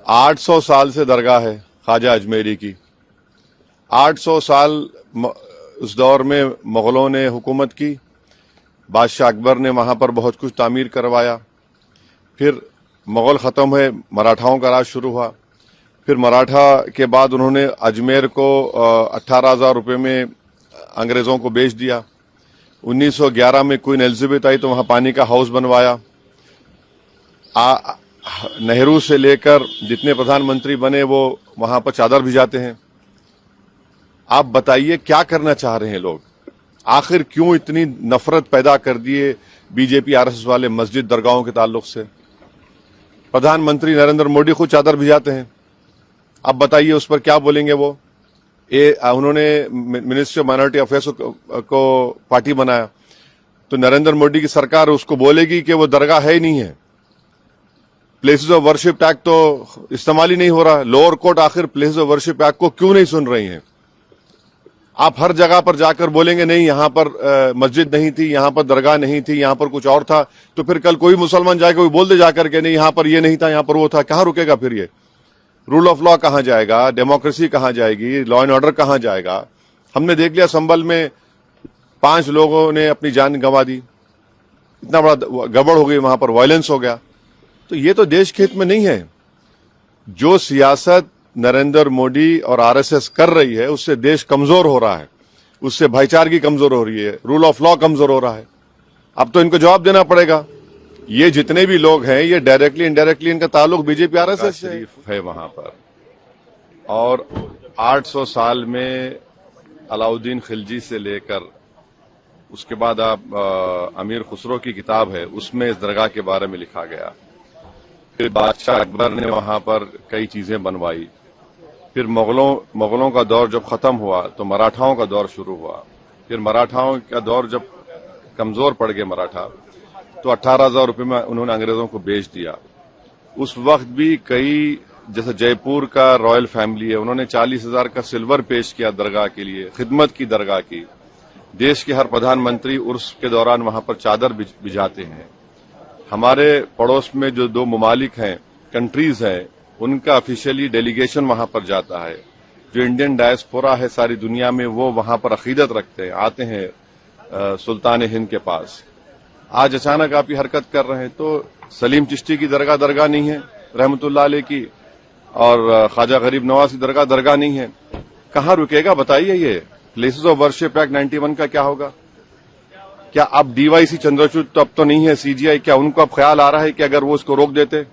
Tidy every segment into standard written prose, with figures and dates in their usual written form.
800 साल से दरगाह है ख्वाजा अजमेरी की। 800 साल उस दौर में मुगलों ने हुकूमत की, बादशाह अकबर ने वहां पर बहुत कुछ तामीर करवाया। फिर मुगल खत्म हुए, मराठाओं का राज शुरू हुआ। फिर मराठा के बाद उन्होंने अजमेर को 18,000 रुपये में अंग्रेजों को बेच दिया। 1911 में क्वीन एलिजाबेथ आई तो वहां पानी का हाउस बनवाया। नेहरू से लेकर जितने प्रधानमंत्री बने वो वहां पर चादर भिजाते हैं। आप बताइए क्या करना चाह रहे हैं लोग? आखिर क्यों इतनी नफरत पैदा कर दिए बीजेपी आरएसएस वाले मस्जिद दरगाहों के ताल्लुक से? प्रधानमंत्री नरेंद्र मोदी खुद चादर भिजाते हैं। अब बताइए उस पर क्या बोलेंगे वो? उन्होंने मिनिस्ट्री ऑफ माइनॉरिटी अफेयर्स को पार्टी बनाया तो नरेंद्र मोदी की सरकार उसको बोलेगी कि वो दरगाह है ही नहीं है। प्लेसेस ऑफ वर्शिप एक्ट तो इस्तेमाल ही नहीं हो रहा। लोअर कोर्ट आखिर प्लेसेस ऑफ वर्शिप एक्ट को क्यों नहीं सुन रही है? आप हर जगह पर जाकर बोलेंगे नहीं यहां पर मस्जिद नहीं थी, यहां पर दरगाह नहीं थी, यहां पर कुछ और था, तो फिर कल कोई मुसलमान जाकर कोई बोल दे जाकर के नहीं यहां पर ये नहीं था, यहां पर वो था। कहां रुकेगा फिर ये? रूल ऑफ लॉ कहां जाएगा? डेमोक्रेसी कहां जाएगी? लॉ एंड ऑर्डर कहां जाएगा? हमने देख लिया संभल में 5 लोगों ने अपनी जान गंवा दी। इतना बड़ा गड़बड़ हो गई, वहां पर वायलेंस हो गया। तो ये तो देश के हित में नहीं है। जो सियासत नरेंद्र मोदी और आरएसएस कर रही है उससे देश कमजोर हो रहा है, उससे भाईचारगी कमजोर हो रही है, रूल ऑफ लॉ कमजोर हो रहा है। अब तो इनको जवाब देना पड़ेगा। ये जितने भी लोग हैं ये डायरेक्टली इनडायरेक्टली इनका ताल्लुक बीजेपी आरएसएस से है वहां पर। और 800 साल में अलाउद्दीन खिलजी से लेकर उसके बाद आप अमीर खुसरो की किताब है उसमें इस दरगाह के बारे में लिखा गया। फिर बादशाह अकबर ने वहां पर कई चीजें बनवाई। फिर मुगलों का दौर जब खत्म हुआ तो मराठाओं का दौर शुरू हुआ। फिर मराठाओं का दौर जब कमजोर पड़ गए मराठा तो 18,000 रुपये में उन्होंने अंग्रेजों को बेच दिया। उस वक्त भी कई, जैसे जयपुर का रॉयल फैमिली है, उन्होंने 40,000 का सिल्वर पेश किया दरगाह के लिए, खिदमत की दरगाह की। देश के हर प्रधानमंत्री उर्स के दौरान वहां पर चादर भिजाते हैं। हमारे पड़ोस में जो 2 ममालिक हैं, कंट्रीज हैं, उनका ऑफिशियली डेलीगेशन वहां पर जाता है। जो इंडियन डायस्पोरा है सारी दुनिया में वो वहां पर अकीदत रखते हैं, आते हैं सुल्तान हिंद के पास। आज अचानक आप ये हरकत कर रहे हैं। तो सलीम चिश्ती की दरगाह नहीं है रहमतुल्लाह अलैह की, और ख्वाजा गरीब नवाज की दरगाह नहीं है। कहां रुकेगा बताइए? ये प्लेसेस ऑफ वर्शिप एक्ट 91 का क्या होगा? क्या अब डीवाईसी चंद्रचूड़ तो अब तो नहीं है, सीजीआई, क्या उनको अब ख्याल आ रहा है कि अगर वो इसको रोक देते?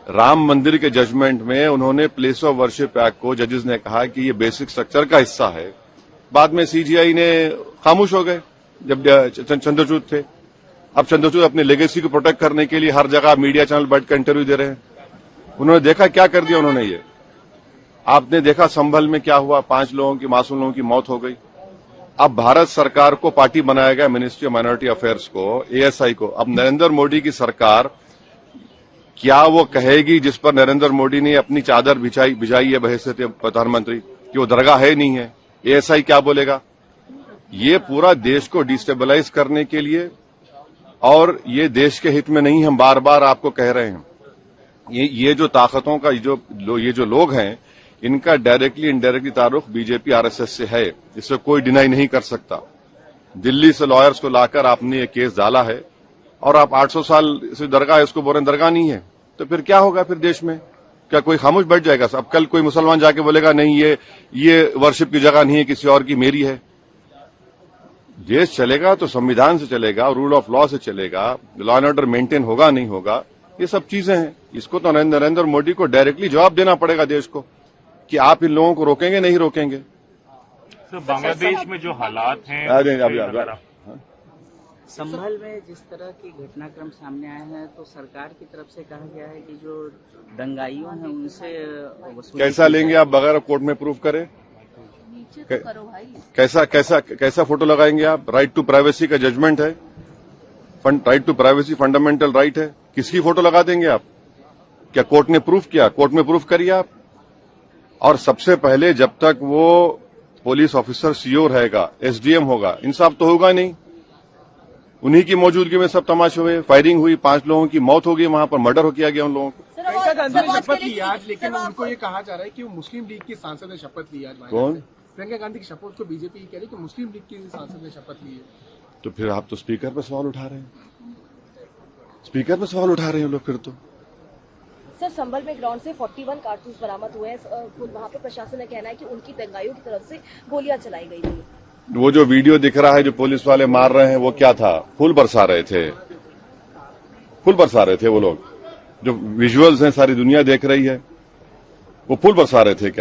राम मंदिर के जजमेंट में उन्होंने प्लेस ऑफ वर्शिप एक्ट को जजेस ने कहा कि ये बेसिक स्ट्रक्चर का हिस्सा है। बाद में सीजीआई ने खामोश हो गए जब चंद्रचूड़ थे। अब चंद्रचूड़ अपनी लेगेसी को प्रोटेक्ट करने के लिए हर जगह मीडिया चैनल बैठकर इंटरव्यू दे रहे हैं। उन्होंने देखा क्या कर दिया उन्होंने। ये आपने देखा संभल में क्या हुआ, 5 लोगों की, मासूम लोगों की मौत हो गई। अब भारत सरकार को पार्टी बनाया गया, मिनिस्ट्री ऑफ माइनॉरिटी अफेयर्स को, एएसआई को। अब नरेंद्र मोदी की सरकार क्या वो कहेगी जिस पर नरेंद्र मोदी ने अपनी चादर भिजाई है बहैसियत प्रधानमंत्री कि वो दरगाह है नहीं है? एएसआई क्या बोलेगा? ये पूरा देश को डिस्टेबलाइज करने के लिए, और ये देश के हित में नहीं। हम बार बार आपको कह रहे हैं ये जो ताकतों का ये जो लोग हैं इनका डायरेक्टली इनडायरेक्टली ताल्लुक बीजेपी आरएसएस से है, इसे कोई डिनाई नहीं कर सकता। दिल्ली से लॉयर्स को लाकर आपने ये केस डाला है और आप 800 साल से दरगाह है उसको बोल रहे हैं दरगाह नहीं है। तो फिर क्या होगा फिर देश में? क्या कोई खामोश बैठ जाएगा? अब कल कोई मुसलमान जाके बोलेगा नहीं ये वर्शिप की जगह नहीं है, किसी और की, मेरी है। देश चलेगा तो संविधान से चलेगा, रूल ऑफ लॉ से चलेगा, लॉ एंड ऑर्डर मेंटेन होगा नहीं होगा, ये सब चीजें हैं। इसको तो नरेंद्र मोदी को डायरेक्टली जवाब देना पड़ेगा देश को कि आप इन लोगों को रोकेंगे नहीं रोकेंगे। तो बांग्लादेश में जो हालात हैं, संभल में जिस तरह की घटनाक्रम सामने आए हैं तो सरकार की तरफ से कहा गया है कि जो दंगाइयों हैं उनसे कैसा लेंगे आप बगैर कोर्ट में प्रूफ करें? कैसा फोटो लगाएंगे आप? राइट टू प्राइवेसी का जजमेंट है, right to privacy fundamental right है। किसकी फोटो लगा देंगे आप? क्या कोर्ट ने प्रूफ किया? कोर्ट में प्रूफ करिए आप। और सबसे पहले जब तक वो पुलिस ऑफिसर सीओ रहेगा, एसडीएम होगा, इंसाफ तो होगा नहीं। उन्हीं की मौजूदगी में सब तमाशे हुए, फायरिंग हुई, 5 लोगों की मौत हो गई, वहां पर मर्डर हो किया गया उन लोगों को। प्रियंका गांधी ने शपथ ली आज, लेकिन उनको ये कहा जा रहा है कि वो मुस्लिम लीग की सांसद ने शपथ ली आज। कौन? प्रियंका गांधी की शपथ को बीजेपी कह रही है कि मुस्लिम लीग की सांसद ने शपथ ली है। तो फिर आप तो स्पीकर पर सवाल उठा रहे हैं, स्पीकर पर सवाल उठा रहे हैं लोग फिर तो। सर, संभल में ग्राउंड से 41 कारतूस बरामद हुए हैं। वहाँ पे प्रशासन का कहना है कि उनकी दंगाइयों की तरफ से गोलियां चलाई गई थी। वो जो वीडियो दिख रहा है जो पुलिस वाले मार रहे हैं वो क्या था? फूल बरसा रहे थे, फूल बरसा रहे थे वो लोग। जो विजुअल्स हैं सारी दुनिया देख रही है, वो फूल बरसा रहे थे क्या?